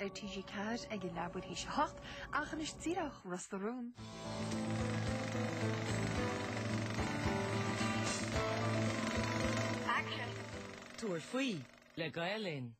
le TG4 ag labud hí se hocht achan is tíach ras the room. Action. Túair faoi le Gaelin.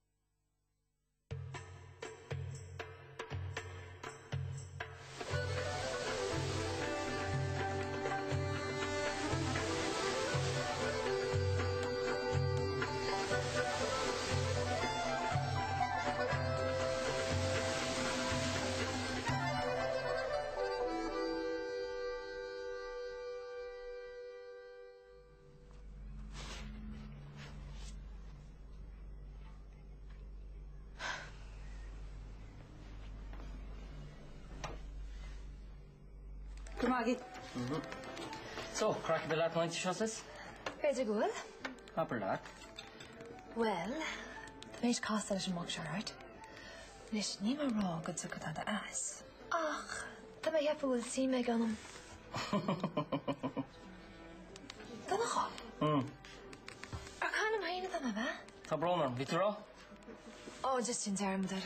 Good morning. So, crack the lad 90 shots? Better good. Upper lad. Well, the meest cost is een moksha, right? Nis niet meer raw good to cut the ass. Ach, dan ben je even wil zien me gaan. Dan nog. Er kan hem heen dan hè? Tabroner, weet je wel? Oh, just in there, moeder.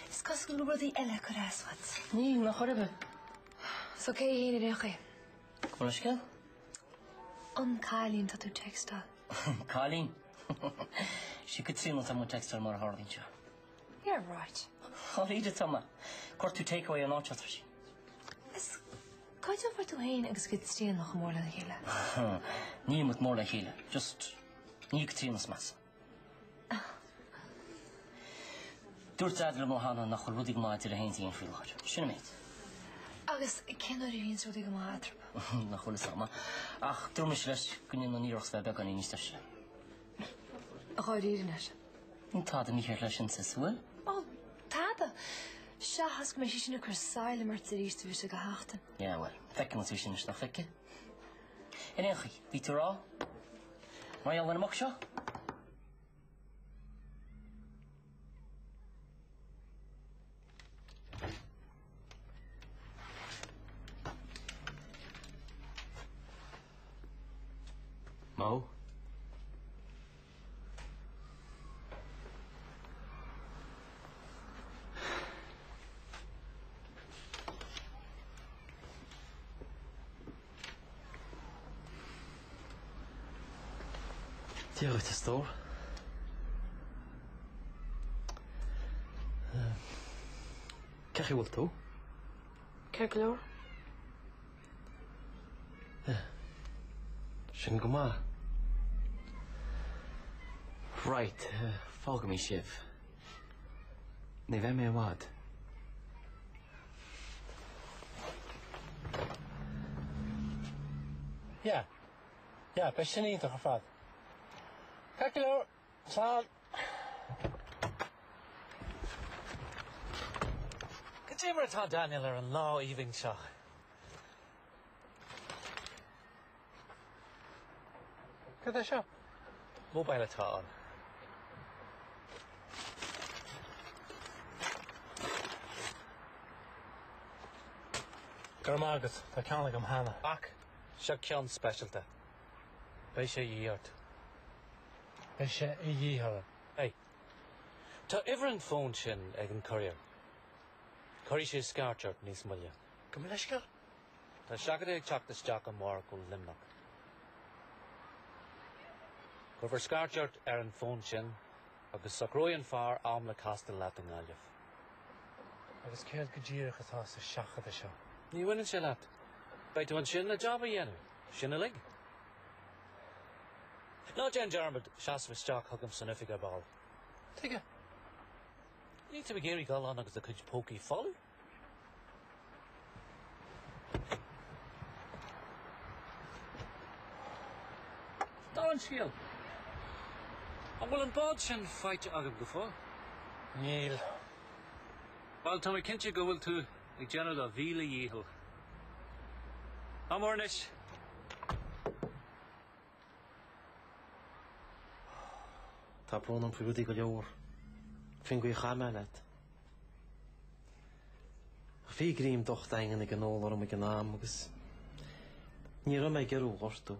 Is kost geloof die elle kras wat. Nee, nog hebben. So kei heen in eche. Kom eens gaan. Colleen dat u texta. Colleen. She could see nothing with textile more hard than you. You're right. I'll read it some. Court to take away a notch at her. Is kaart over to heen agus get steen nog more than hele. Nee, moet more than hele. Just nie could see us mas. Doort zadel mo hana nach rudig ma te heen zien veel hard. Shine mate. Agus ken er eens rudig ma atrap. Nach hol sama. Ach, tu misles kun je nog nie rogs bij kan nie stasje. Gooi hier net. Tá de míchar leis an sa súil? Oh, táda. Se has go sin na crusáile mar tíríiste bhí se go háachtain. Ja, well, feice tú sin na feice. In échi, bhí tú rá? Má an amach seo? Mo? Diolch te stor. Krijg je wat toe? Kerkloor? Sin go ma. Right, fága mí sibh. Ní bheith mé bhád. Ja, be sin íntach ar fad. Calculor, sal. Container atá Daniel ar an lá íbhing seo. Cad é seo? Mobile atá an. Gur mágat, tá ceanna go mhana. Ach, seo ceann specialta. Bei sé díart. Bei sé I dhíthara. Hey, tá ifreann fón sin ag an coirier. Coirí sé scarteart níos muile. Go leis go? Tá seagad ag teachtas teach an mór go limnach. Go bhar scarteart ar an fón sin agus sa gróin fearr am le castal leat an gáileh. Agus céad go ddíireach atá sa seachad a seo. Ní bhaineann sé leat. Beit an sin le job a dhéanamh. Sin a lig. Ná Jen Jarmad seasamh isteach thugam san ifig ar ball. Tuige. Ní tú géirí gáil agus a chuid pócaí fáú. Dá an scial. An bhfuil an bád sin feite agam go fá? Níl. Well, tá mé cinnte go bhfuil tú ag déanamh le bhíle díthil. Amornis. Tá brón an fuúdaí go leor. Fin go I chaime leat. A fí grím docht engan ag an ólar am ag an am agus ní ra mé gerú ghortú.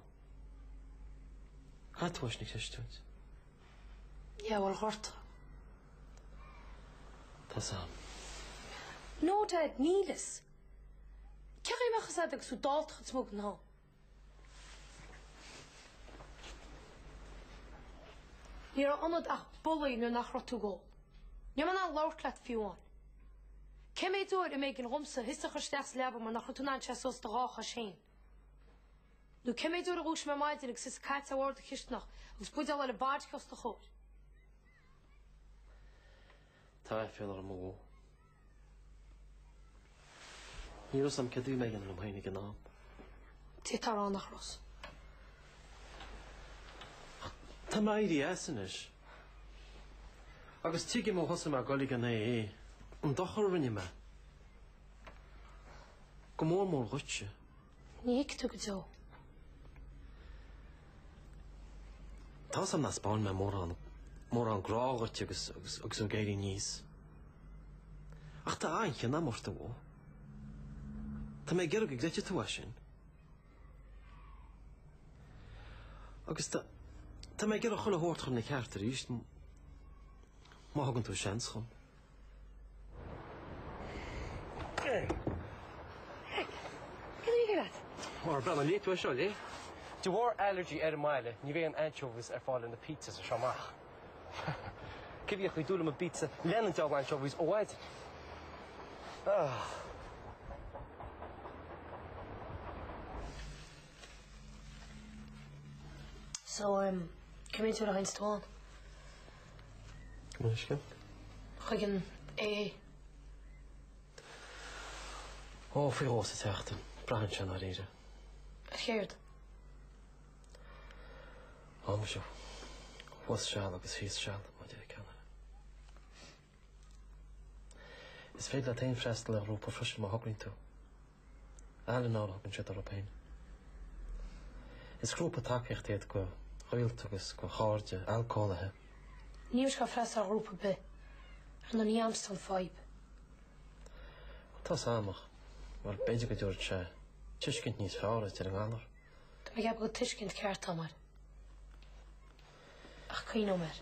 Cá tú nig seistúid? Ja, wel hort. Tá Sam. No, Dad, Niels. Kijk je me gezegd dat ik zo dood gaat smoken nou? Hier aan het bully nu naar rot toe go. Je moet aan lauw laat vuren. Ken je door de meegen romse histiger sterks leven maar nog toen aan chest als de rauw scheen. Nu ken je door de roos met mij en ik zit kaart aan de kist nog. Ik spoed al de baard kost te goed. Ta veel er moe. Hier is am kadu megan om heen genaam. Dit daar aan de gros. Ta mai die essen is. Agus tigi mo hosse ma golig an ee. Doch rinne me. Kom on mo rutje. Nee, ik doe het zo. Ta sam na spawn me mor an gra rutje agus so geiri nís. Ach ta aintje na morste wo. Ta me gerg ik zetje toe sin. Agus ta me gerg cholle hoort chum na kerter is. Ma hagen toe chans chum. Hey, kan je dat? Maar brenn niet was al, hè? De war allergy mile, ni ve an anchovies fall in the pizzas or shamach. Kivich we do a pizza, lemon dog anchovies, oh what? So, kom je toe de heinz toon? Misschien. Gegen Oh, veel roze techten. Brandje naar deze. Geert. Oh, maar zo. Was schaal, agus hees schaal, maar die kennen. Is veel dat een frestel en roep of maar hokken toe. Alle nou hokken zit erop heen. Is groepen takkecht het qua ruiltugus, qua gaardje, alcohol he. Nieuws gaat fles aan roepen bij. En dan niet aanstaan vibe. Dat is amig. Maar beetje goed door het tischkind niet vrouwen, het is een ander. Ik heb een tischkind kaart dan maar. Ach, kun je nou meer?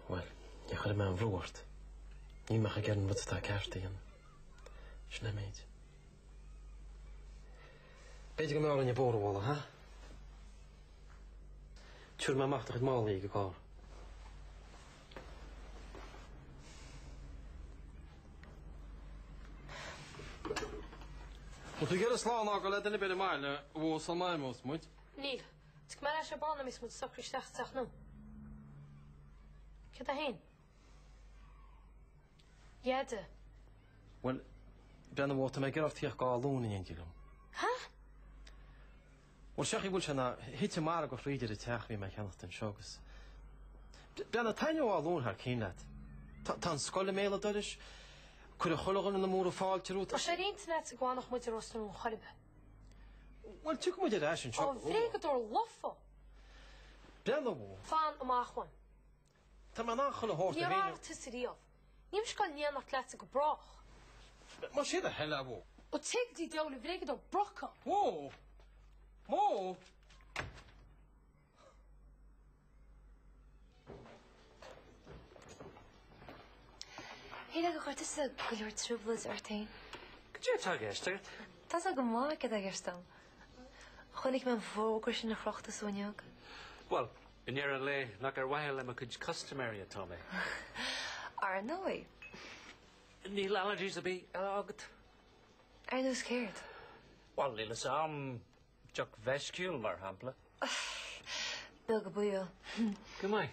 Wel, je gaat mij een vroegert. Je mag ik gerne wat het daar kaart tegen. Snel meid. Beetje gemeld in je boren willen, hè? Tjur mij machtig het maal liggen, klaar. Moet je gerne slaan, ook al let in bij de mijlen, hoe zal mij moet? Nee, als ik maar als je banen mis moet zakken, zeg nu. Ga daarheen. Ja, de. Wel, ben de woord mij geraf hier gaan doen in eentje. Huh? Wel, zeg je wil je na hitje maar ook vrede de tag wie mij gaan ten shows. Ben het hij al doen haar kindlet. Tan scholen mailen dat is. Kunnen gelukkig in de moeder valt je route. Als je internet gewoon nog moet rosten om garben. Wel, tuk moet je daar zijn show. Oh, vreken door loffen. Ben de woord. Van omlaag gewoon. Ta man aangeloof hoort Je raar tussen die af. Niet misschien niet nog laten gebroken. Maar shit de hell abo. Wat zeg die dole vreken door brokken? Wow. Mo. Hé, dat gaat dus een goede troebels uiteen. Could you tag Esther? Dat is ook een mooie dat je staan. Gewoon ik mijn focus in de vluchten zo niet ook. Well, in your lay, like our while, I'm a good customary at Tommy. Arnoy. Neil allergies to be auged. Are you scared? Well, Lila Sam, Chuck Veskul, mar hample. Bilge boeio. Come on.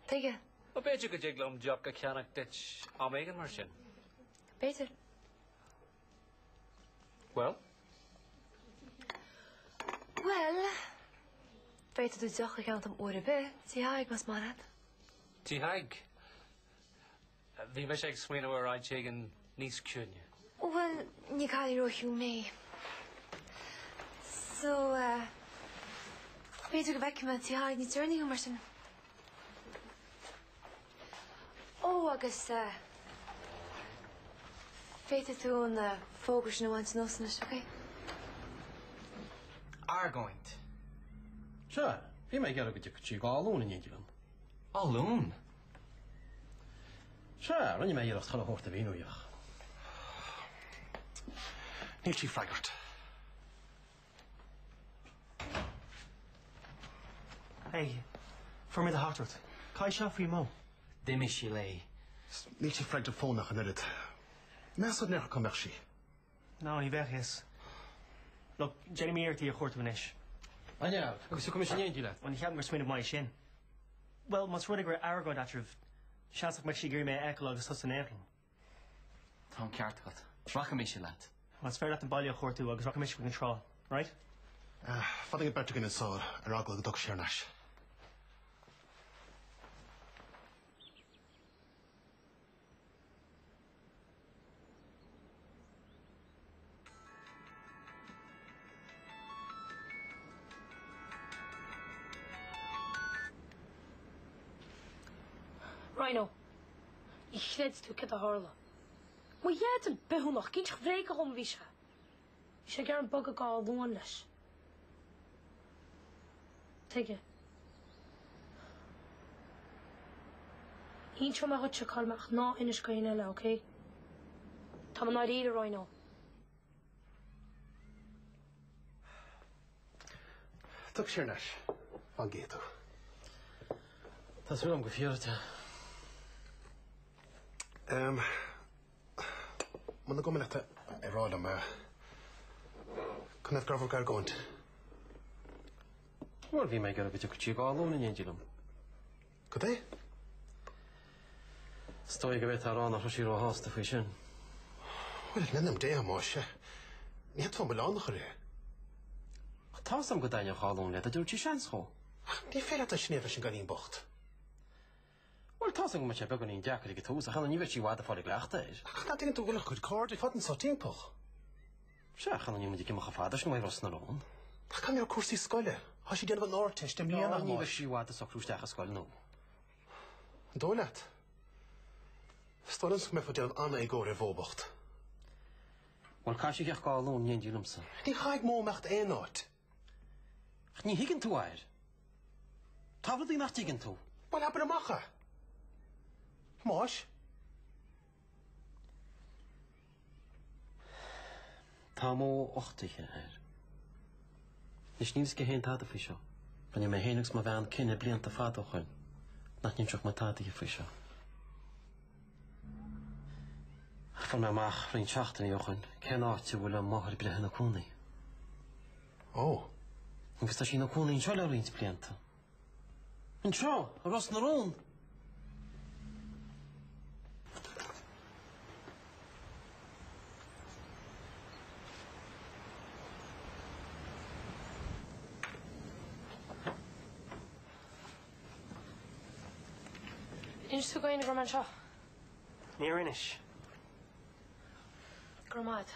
Tegen. Wat beetje could you glum Chuck a canuck ditch Omegan Martian? Beter. Well? Wel. Beter doet zag ik aan het oren bij. Zie ja, ik was maar net. Tihag. Wie was ik swing waar I tegen niets kun je? Wel, je kan hier ook mee. Zo, beter weg met ja, ik niet turning maar zijn. Oh, agus, beter toen focus nu aan het nossen is, oké? Argoint. Sure. Wie mij geraf je gaan doen in eentje. Alone. Ja, run je mij hier als het gewoon hoort te winnen, joh. Niet die flaggert. Hey, voor met de hartert. Ga je zelf voor je man? Dim is je lei. Niet die flaggert phone nach in het. Mensen neer kan merci. Nou, hij weg is. Look, Jeremy hier die je hoort van is. Ah ja, ik zie commissie niet laat. Want ik heb maar smid op mijn shin. Wel, maar wat ik weer argo dat je chance ik met je gear mee ekologisch tot zijn eigen. Tom Kjartgat. Zwakke mis je laat. Maar het is ver dat de bal je hoort toe, ik zwakke met je control, right? Wat ik beter kunnen zo, argo de dokter nash. Rhino, ik grijpt toe, ik heb de horlen. Maar jij hebt een behoe nog, kind gevreken om wie ze. Je zou gerne bokken al woonles. Tegen. Eentje maar goed je kan maar na in de schijnelle, oké? Ta maar naar ieder Rhino. Dokter nash. Van Geto. Dat is wel omgevierd, ja. Maar dan kom ik net eruit, maar kan het graag elkaar gaan. Maar wie mij een beetje kutje gaan in eentje dan? Goed hè? Stel je weet haar aan als je er haast te vissen. Wel, ik neem hem tegen, moesje. Niet van belangrijk. Wat haast hem gedaan je gaan doen, dat doet je chance gewoon. Die veel dat je niet als je gaan inbocht. Wel, haast hem met je begon in jack die getoos, dan gaan niet weet je wat er voor de klachten is. Dat ding toch wel goed kort, ik had een soort ding toch. Ja, gaan niet met je maar gevaar, dat is nog even snel aan. Dat kan je ook koers die scholen. Als je die wat noord is, dan Ja, niet weet je wat er zo kloos tegen school nu. Doorlaat. Stel eens met voor die aan ego revolbocht. Wel, kan je echt gaan doen, niet jullie. Die ga ik mooi macht één noord. Niet hikken toe uit. Tafel die nacht hikken toe. Wat hebben we maken? Moos? Tamo ochtige er. Is niet eens geheen tate fischer. Dan je mij heen niks maar aan kennen blind te vader gaan. Dat niet toch maar tate je fischer. Van mijn maag vriend schachten jochen. Ken artje willen mogen bij de koning. Oh. Ik sta je nog koning zo lang eens blind. En zo, ros naar rond. Eens toe gaan in de Gromad Shaw. Near inish. Gromad.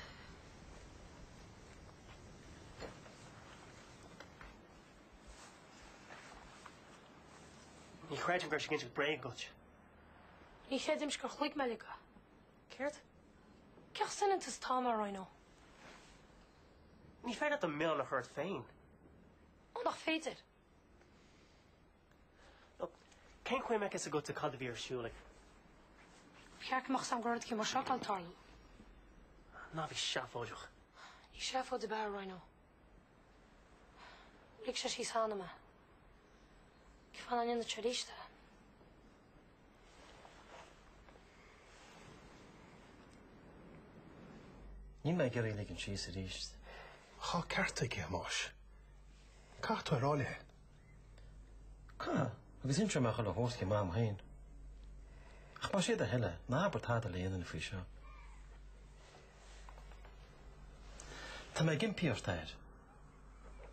Je krijgt hem als je geen break goed. Ik ga hem schrik gelijk met elkaar. Keert? Kijk zin in te staan maar Rhino. Niet feit dat de mail nog hurt fijn. Oh, nog feiter. Look, geen kwam ik eens een goed te cultiveren schuwelijk. Kijk mag sam groot maar schak al talen. Nou, wie schaffodig. Ik schaf voor de bar Rhino. Ik zeg iets aan me. Ik van aan in de traditie. Niet mij redelijk een cheese riest. Ga kaarten keer moos. Kaart waar rolle. Ka, we zijn zo maar gewoon hoort je maam heen. Ik pas je de hele, na het had alleen in de fischer. Dan mij geen pierstijd.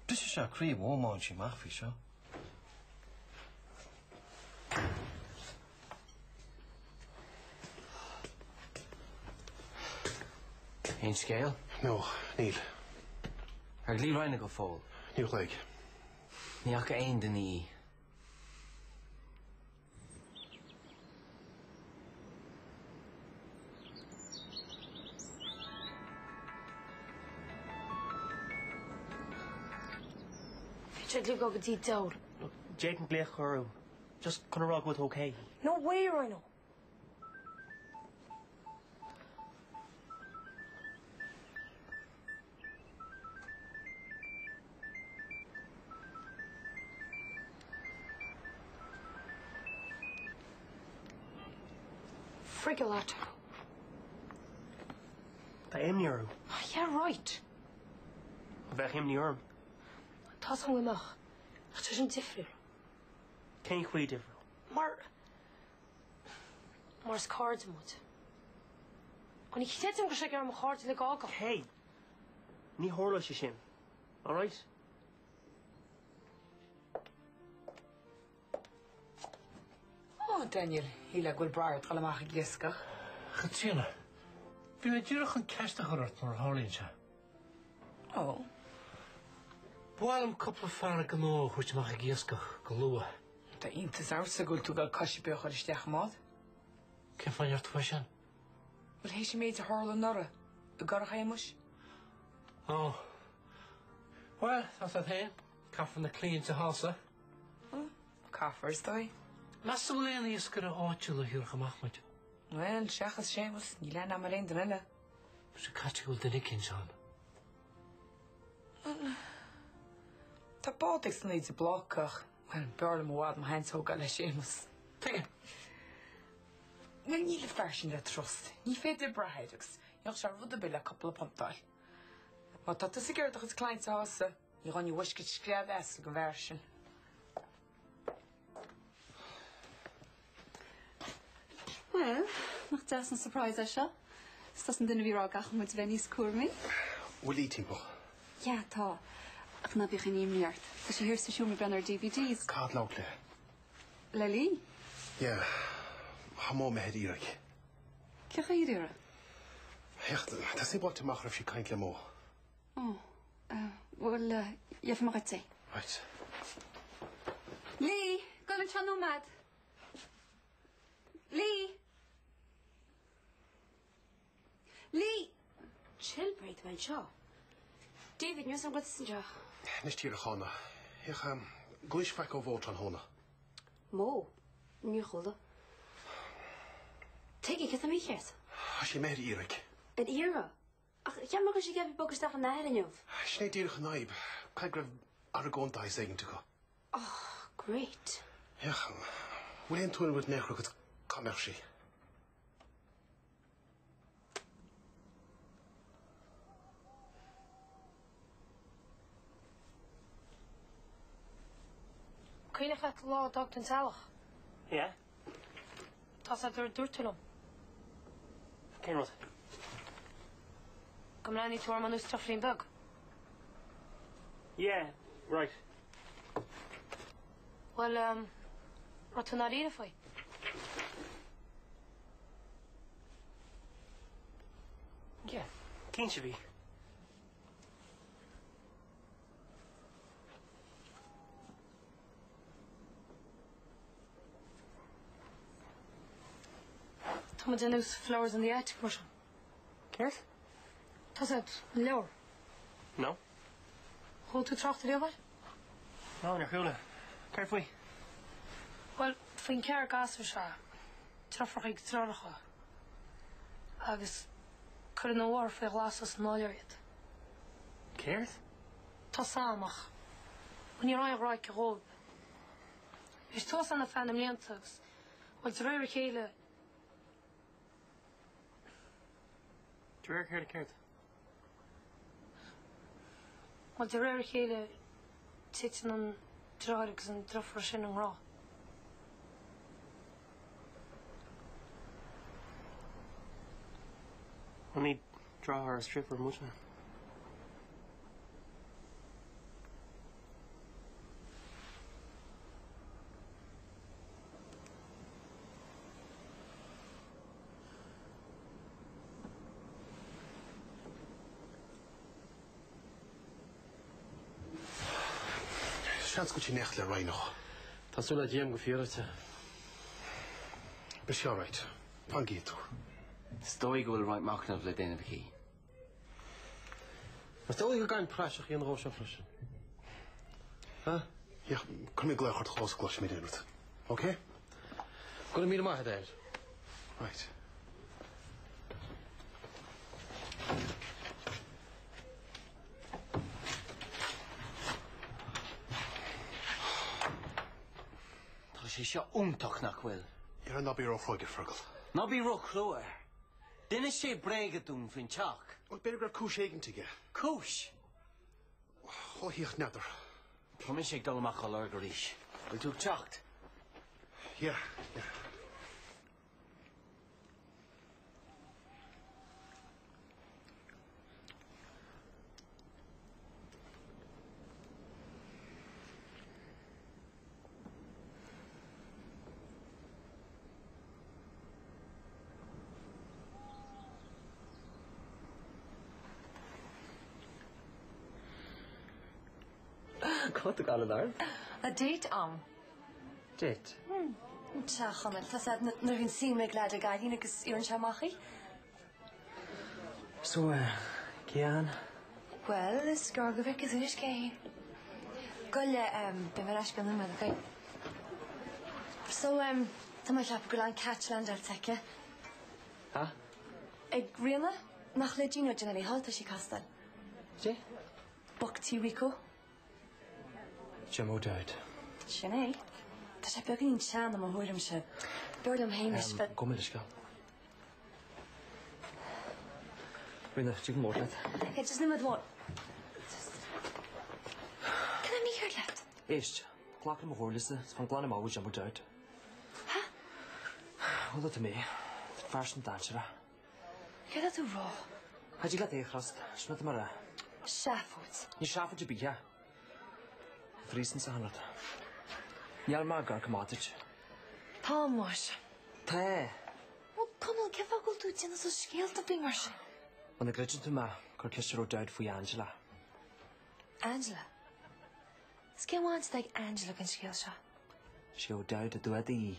Dus je zou kreeg woonmaandje mag fischer. Geen scale. No, Neil. Haar lief weinig geval. Niet gelijk. Niet elke einde niet. Vind je het ook die dood? Look, Jake and Blake Guru. Just gonna rock with okay. No way, Rhino. Friggle at. Tá éim ní orm. Yeah, right. A bheith éim ní orm. Tá san gymach. Ach, tá sin difriúil. Cén chuí difriúil. Mar's cards moet. O'n I chyd yn gwrsig ar am chard i le gaga. Hey, ní hórla sé sin. All right? Oh, Daniel, híle gwyl brair tgal amach I gisgach. Chatína, fi me dúrach an ceiste chuirt mar hálíonn se. Oh. Bháilm coppla fearna go nó chuit amach gisgach go lua. Da intas ása gwyl tú gal casi beoch ar isteach mád. Cén fan ar tú sin? Wel héis I méid a hórla nora. Y gorach a imus? Oh. Well, that's a thing. Caffin the clean to hasa. Caffers, doi. Las the way is going to áitiúla hiúr chamachmaid. Wel, seachas sémas, ní lean am rein dyn yna. Sa caitiúil den icin seán. Ta bódig sy'n neud y blocach. Wel, byrl am wad am hain so gael e sémas. Tegen. Wel, ní le farsin da trust. Ní féidir braheidigs. Joch siar fwyd y bil a couple of pontal. Ma ta tys I gerdach ys klein sa hasa. Ní gan I wysgyd sgriad esl gan versin. Wel, nach das yn surprise eisiau. Stas yn dyn fi rog ach mwyd fe nis cwr mi? Wel I ti'n bo? Ja, ta. Ach na bych yn un miart. Fes I hyrst y siwm I brenn ar DVDs. Cad lawt le. Leli? Ie. Ha mo me hed irig. Cech a irir? Hech, ta sy'n bod ti'n mach raf si caint le mo. Oh, wel, je fy mag ti. Right. Lee, gofyn tron nomad. Lee! Lee! Chill, breid mae'n sio. David, nios am gwrs yn sio. Nes ti'r chona. Hech, glis ffac o fod tran hona. Mo, ni'n chwldo. Tegi, gyda mi chert? Ha si mer irig. Yn ira? Ach, jan mag eisiau gefi bogys dach yn nair yn ywf? Sne dirch naib. Cael gref ar y gond dau segin ti'n go. Oh, great. Hech, wyl ein tŵn wyd nechrwg at camer si. Cyn eich let lo dog dyn telach? Ie? Tas a dŵr til om. Cén rwyd? Gymlaen I tŵr man ws trofflin bug. Yeah, right. Wel, rot hwnna rhaid y ffwy. Yeah, cén si fi. Toma dyn nhw's flowers in the attic, mwysio. Cert? Tas a lewr. No. Hwyl tŵ trocht i ddiofer? No, ni'r chwle. Cer fwy. Wel, ffyn cer gas fy sia. Trafrach i'ch trolach o. Agus, cwrdd yn war ffyn glas os yn oliad. Cert? Tas amach. Yn I roi roi cygob. Ys tos an y fan am liantags. Wel, drwy'r ceile. Dwer cert cert. Wel, drwy'r ceile. Tityn yn drwy'r yn draffer sy'n yng Nghro. O'n I dra ar y stripper mwysna. Sians gwyt ti'n nech le rai noch. Tá súla diem go fiorite. Be si all right. Pan gyd o. Stoi gwyl rhaid machnaf le dyn y chi. Mas dyl i go gael prasach i'n rôl sian ffrysyn. Ha? Ie, cwm i glewch o'r chlos glos mi dyn nhw. Oce? Gwna mi yma hyder. Right. Tá sé seo úntaach nach bhfuil. You're a nobby o'r ffrogir ffrogl. Not be rock clower. Then is she bregadung fin chalk. Well, better grab Kush Hagen to get. Kush? Oh, here, nether. Promise she don't make a lurgerish. We'll do chalked. Yeah. What the call there? A date on. Date? Chachan, it was that nothing seemed like lad a guy, you know, because you're in Shamachi. So, Kian? Well, this girl go back is in his game. Go bimarash gan them, okay? So, tama shop go on Catchland I'll take you. Huh? Rina, nach le Gino generally halt she castle. Je? Bukti Rico. Jamo died. Sinead? Does I begin in Shan am a hwyr am se. Bird am Hamish, but... Go Miliska. Rina, do you can more that? Yeah, just limit what? Can I hear that? East. Clock in my horliste. It's from Glenham always Jamo died. Huh? Well, that to me. Fashion dancer. Yeah, that's a raw. How'd you get the crust? Smith Mara. Shaffords. You Shafford to be here. Friesen Sahnat. Yalma Garkamatich. Tom wash. Te. Oh, come on, give a go to it in so scale to be marsh. On the glitch to ma, Corkistro died for Angela. Angela? Scale wants like Angela can scale shot. She died to do it.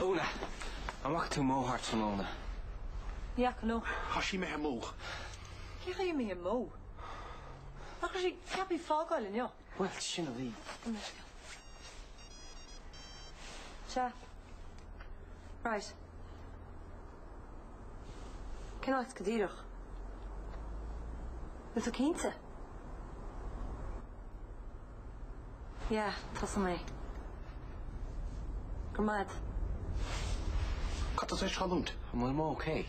Una, I'm walking to Mo Hearts from Una. Yeah, no. Hashi me Mo. You hear me a mo? Look, she can't be fog oil in you. Well, shouldn't we? Cha. Right. Can I ask Kadirach? Is it Quinta? Yeah, that's me. Go mad. Cut the fish holland. Well, I'm okay.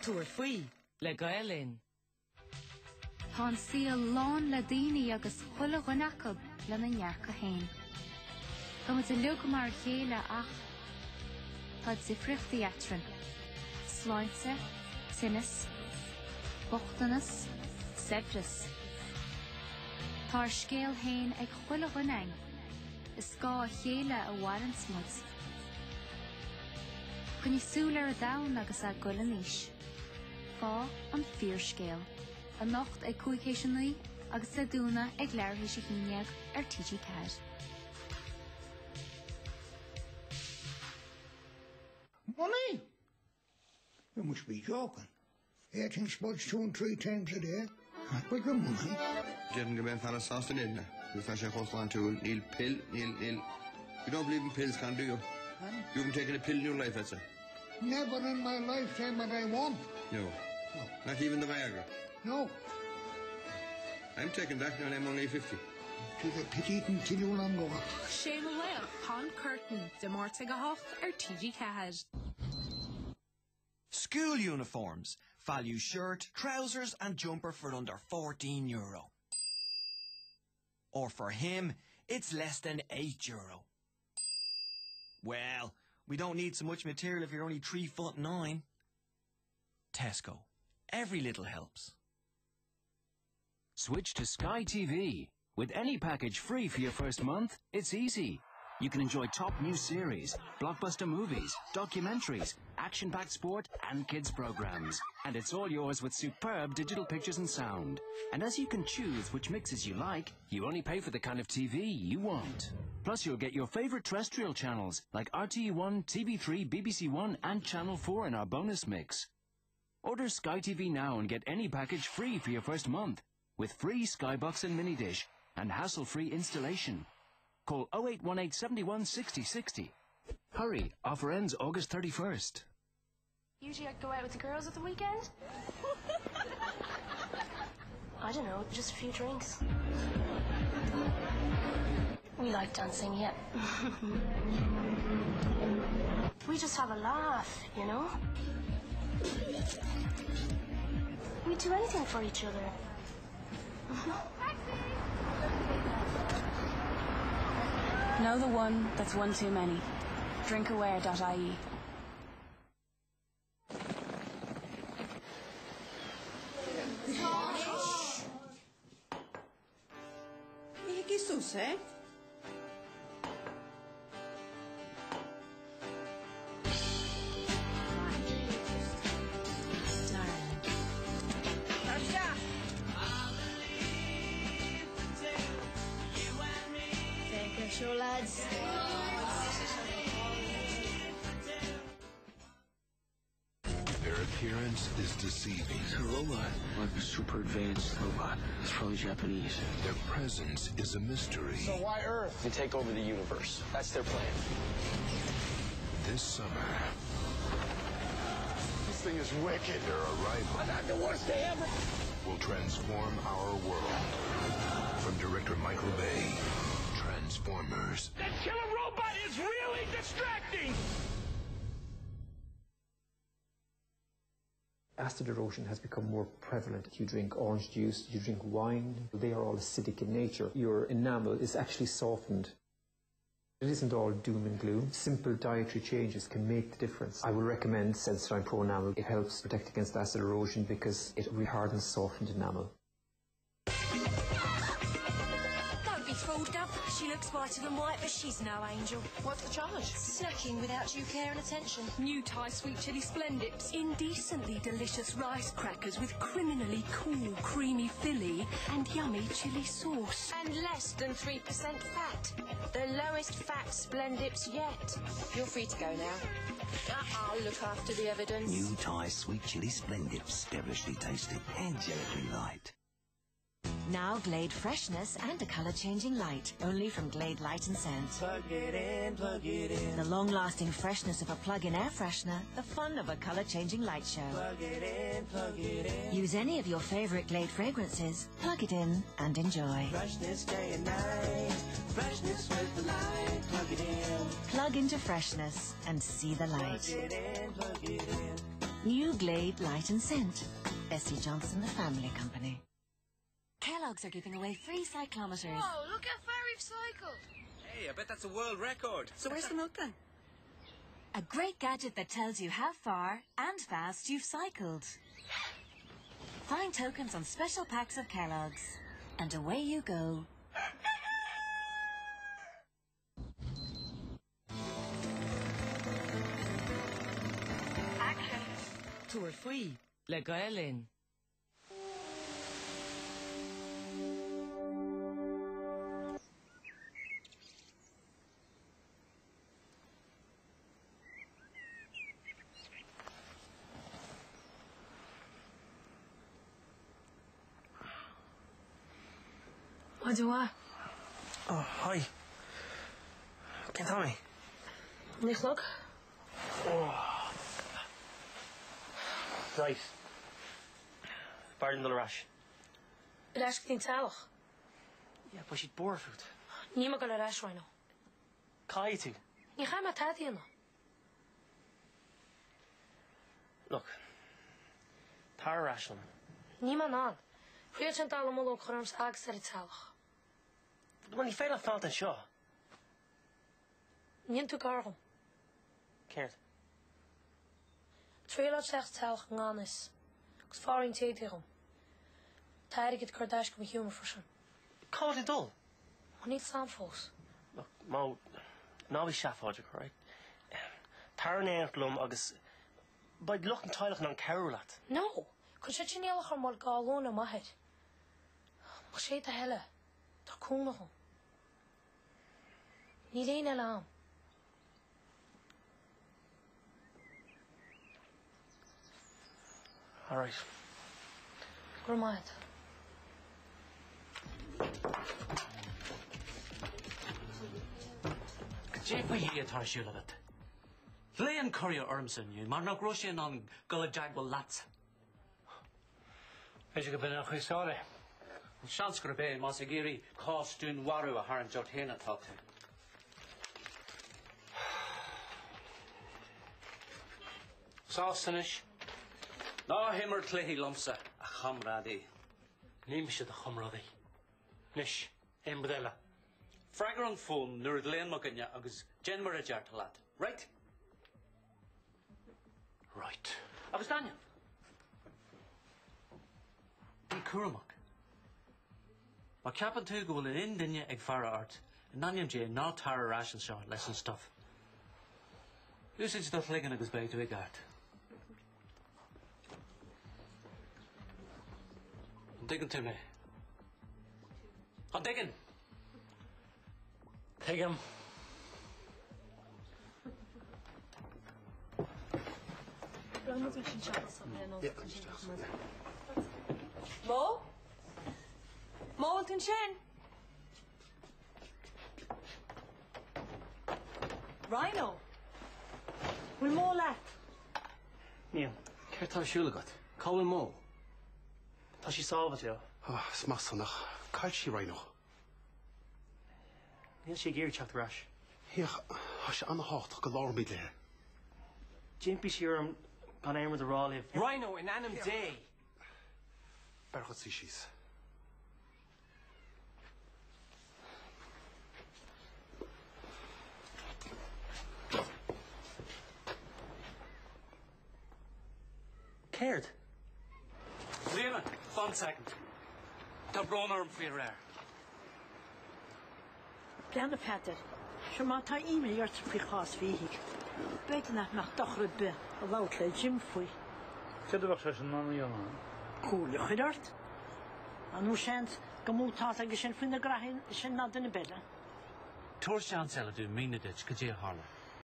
Túair faoi le Gaelin. Tá síl lán le daoine agus chuile ghunacab le na nearcha hain. Tá mu luga mar chéile ach tá sa frithtaí etrin. Sláinte, sinas, bochtanas, sebras. Tá scéal hain ag chuile ghunain. Is gá chéile a bhharan smut. Chun ní súil ar a dain agus a gulaníis. Fá an fíor scéal. A nocht ag cuicéisiúnaí agus a dúna ag leirthaí sé híineag ar TG4. Money? You must be joking. Eating spuds 2 and 3 times a day. Not with the money. Jedden gemeint van een sasten in. Dus als je kost aan toe, nil pill, nil. You don't believe in pills, can do you? You haven't taken a pill in your life, that's it. Never in my lifetime but I won't. No. Not even the Viagra. No. I'm taking that and I'm only 50. She's a petite and till you long go. Shame away, Pond Curtain, de Mortiga Hoff, or TG4. School uniforms. Value shirt, trousers and jumper for under €14. Or for him, It's less than €8. Well, we don't need so much material if you're only 3'9". Tesco. Every little helps. Switch to Sky TV. With any package free for your first month, it's easy. You can enjoy top new series, blockbuster movies, documentaries, action-packed sport and kids programs. And it's all yours with superb digital pictures and sound. And as you can choose which mixes you like, you only pay for the kind of TV you want. Plus you'll get your favorite terrestrial channels like RTE1, TV3, BBC One and Channel 4 in our bonus mix. Order Sky TV now and get any package free for your first month with free Skybox and mini dish and hassle-free installation. Call 0818 71 60 60. Hurry, offer ends August 31st. Usually I go out with the girls at the weekend. I don't know, just a few drinks. We like dancing, yeah. We just have a laugh, you know? We do anything for each other. Know the one that's one too many. Drinkaware.ie. ¿Qué sucede? Sure, lads. Their appearance is deceiving. It's a robot, like a super advanced robot. It's probably Japanese. Their presence is a mystery. So why Earth? To take over the universe. That's their plan. This summer, This thing is wicked. their arrival I got the worst day ever. will transform our world. From director Michael Bay, Transformers. That killer robot is really distracting! Acid erosion has become more prevalent. You drink orange juice, you drink wine, they are all acidic in nature. Your enamel is actually softened. It isn't all doom and gloom. Simple dietary changes can make the difference. I would recommend Sensodyne Pro Enamel. It helps protect against acid erosion because it rehardens softened enamel. Don't be fooled, Dove. She looks whiter than white, but she's no angel. What's the charge? Snacking without due care and attention. New Thai sweet chili splendips. Indecently delicious rice crackers with criminally cool, creamy filly and yummy chili sauce. And less than 3% fat. The lowest fat Splendips yet. You're free to go now. I'll look after the evidence. New Thai sweet chili splendips. Devilishly tasty. Angelically light. Now Glade freshness and a colour-changing light. Only from Glade Light and Scent. Plug it in, plug it in. The long-lasting freshness of a plug-in air freshener. The fun of a colour-changing light show. Plug it in, plug it in. Use any of your favourite Glade fragrances. Plug it in and enjoy. Freshness day and night. Freshness with the light. Plug it in. Plug into freshness and see the light. Plug it in, plug it in. New Glade Light and Scent. Bessie Johnson, the family company. Kellogg's are giving away free cyclometers. Whoa, look how far we've cycled. Hey, I bet that's a world record. So where's the milk then? A great gadget that tells you how far and fast you've cycled. Find tokens on special packs of Kellogg's. And away you go. Action. Tour free. Le Gaelin. What do I? Oh, hi. Can tell me? Nick, look. Oh. Right. Pardon the rash. It actually didn't tell. Yeah, but she'd bore food. Nima got a rash right now. Kaiti. You can't have that, you know. Look. Tar rash on. Nima nan. Priya chantala molo kharam sag sar tell. When you fail a fault and sure. Níon tú garcham. Céirt. Tríola seach teach ngánis. Gus fáring téitichum. Táirigh it cordáis go humor frishin. Call it dull. Má níl samfós. Look, Mo, ná bhí seafáidir, right? Tar an éirlumm agus baid lucht an táilech an ceirúlat. No, chun sé tínéalach ar mar gáilóna maithid. Má sé a heile. Tá cúnachum. Ní léine lám. All right. Gur maith. Jepa hi atar siúlagat. Léan Curry Ormson you, mar na groshin an gula jagwal lat. Is go bin a chuisáre. Seansgur bé mas a géirí cástún warú a har an jorthéna táta. Sástanis. Ná himmer cléhí lomsa a chamradí. Níim siad a chamradí. Nis, ein budéile. Fragar an fón nuair léan maganya agus genmar a jartalat, right? Right. Agus Daniel. Ní cuaramach. Má ceapan tú go bhfuil in duine ag fara art, in naniam dé ná tar a ration seo leis an stuff. Úsid do ligan agus beitu ag art. An digan tú mé. An digan! Take him. Mo? Mo tún sin? Rhino? Bhfuil Mo leat? Níl, céir tá siúlagat. Cáil Mo. Tá sí sábhat leo. Smasannach. Cail sí Rhino. Níl sé géir teacht rás. Hiach, ha sé anna hácht go lár míid léir. Jimpy siúram gan éimar de ráliv. Rhino in anam day. Berchad sí síos. Céird? Léana, 1 second. Tá brón orm faoi rare. Gan y Peter, sio ma ta ime i'r tfi chos fi hig. Beth yna nach dochryd be, o lawt le Jim fwy. Cyd yw'ch sy'n nan i yma? Cwliwch i'r art. A nhw siant gymw tas ag ysyn ffyn y grahin ysyn nad yn y bela. Tor sian sel a dú mína dit go dé hála.